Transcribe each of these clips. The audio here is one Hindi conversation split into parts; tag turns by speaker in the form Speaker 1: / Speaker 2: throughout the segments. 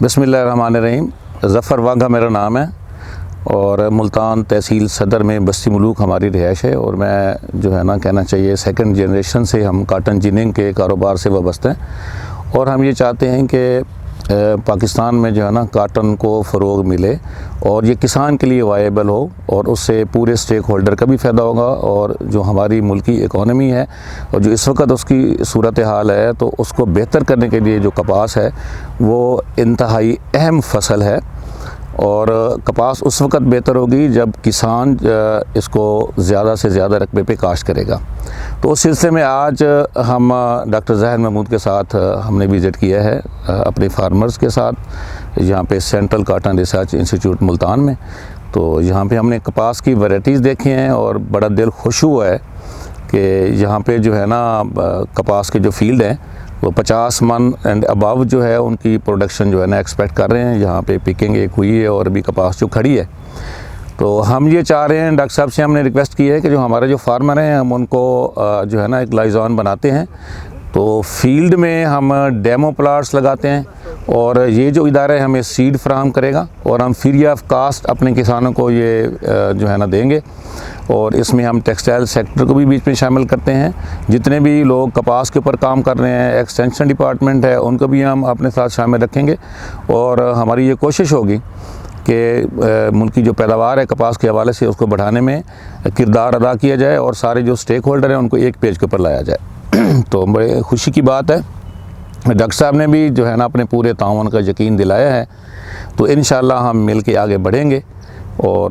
Speaker 1: बिस्मिल्लाहिर्रहमानिर्रहीम। ज़फ़र वाघा मेरा नाम है और मुल्तान तहसील सदर में बस्ती मुलूक हमारी रिहाइश है। और मैं जो है ना कहना चाहिए सेकंड जनरेशन से हम काटन जिनिंग के कारोबार से वाबस्ते हैं और हम ये चाहते हैं कि पाकिस्तान में जो है ना काटन को फ़रोग़ मिले और ये किसान के लिए वायबल हो और उससे पूरे स्टेक होल्डर का भी फ़ायदा होगा। और जो हमारी मुल्की इकॉनमी है और जो इस वक्त उसकी सूरत हाल है तो उसको बेहतर करने के लिए जो कपास है वो इंतहाई अहम फसल है। और कपास उस वक्त बेहतर होगी जब किसान इसको ज़्यादा से ज़्यादा रकबे पे काश्त करेगा। तो उस सिलसिले में आज हम डॉक्टर ज़ाहिर महमूद के साथ हमने विज़िट किया है अपने फार्मर्स के साथ यहाँ पे central cotton research institute Multan में। तो यहाँ पे हमने कपास की वैराइटीज़ देखी हैं और बड़ा दिल खुश हुआ है कि यहाँ पे जो है ना कपास के जो फील्ड हैं वो 50 मन एंड अबव जो है उनकी प्रोडक्शन जो है ना एक्सपेक्ट कर रहे हैं। यहाँ पे पिकिंग एक हुई है और अभी कपास जो खड़ी है। तो हम ये चाह रहे हैं, डॉक्टर साहब से हमने रिक्वेस्ट की है कि जो हमारे जो फार्मर हैं हम उनको जो है ना एक लाइजॉन बनाते हैं तो फील्ड में हम डेमो प्लाट्स लगाते हैं और ये जो इदारा है हमें सीड फराहम करेगा और हम फ्री ऑफ कास्ट अपने किसानों को ये जो है ना देंगे। और इसमें हम टेक्सटाइल सेक्टर को भी बीच में शामिल करते हैं। जितने भी लोग कपास के ऊपर काम कर रहे हैं, एक्सटेंशन डिपार्टमेंट है, उनको भी हम अपने साथ शामिल रखेंगे। और हमारी ये कोशिश होगी कि मुल्क की जो पैदावार है कपास के हवाले से उसको बढ़ाने में किरदार अदा किया जाए और सारे जो स्टेक होल्डर हैं उनको एक पेज के ऊपर लाया जाए। तो बड़े खुशी की बात है, डॉक्टर साहब ने भी जो है ना अपने पूरे ताउन का यकीन दिलाया है। तो इंशाअल्लाह हम मिल के आगे बढ़ेंगे और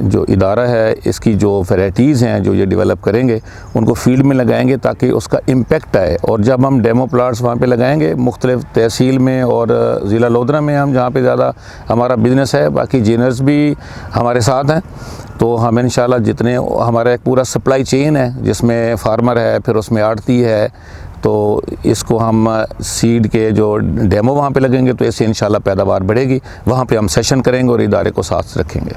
Speaker 1: जो इदारा है इसकी जो वैराइटीज़ हैं जो ये डेवलप करेंगे उनको फील्ड में लगाएंगे ताकि उसका इम्पेक्ट आए। और जब हम डेमो प्लाट्स वहाँ पे लगाएंगे मुख्तलिफ़ तहसील में और ज़िला लोधरा में हम जहाँ पे ज़्यादा हमारा बिज़नेस है, बाकी जीनर्स भी हमारे साथ हैं। तो हम इंशाल्लाह जितने हमारा एक पूरा सप्लाई चेन है जिसमें फार्मर है, फिर उसमें आड़ती है, तो इसको हम सीड के जो डेमो वहाँ पे लगेंगे तो इससे इंशाल्लाह पैदावार बढ़ेगी। वहाँ पे हम सेशन करेंगे और इदारे को साथ रखेंगे।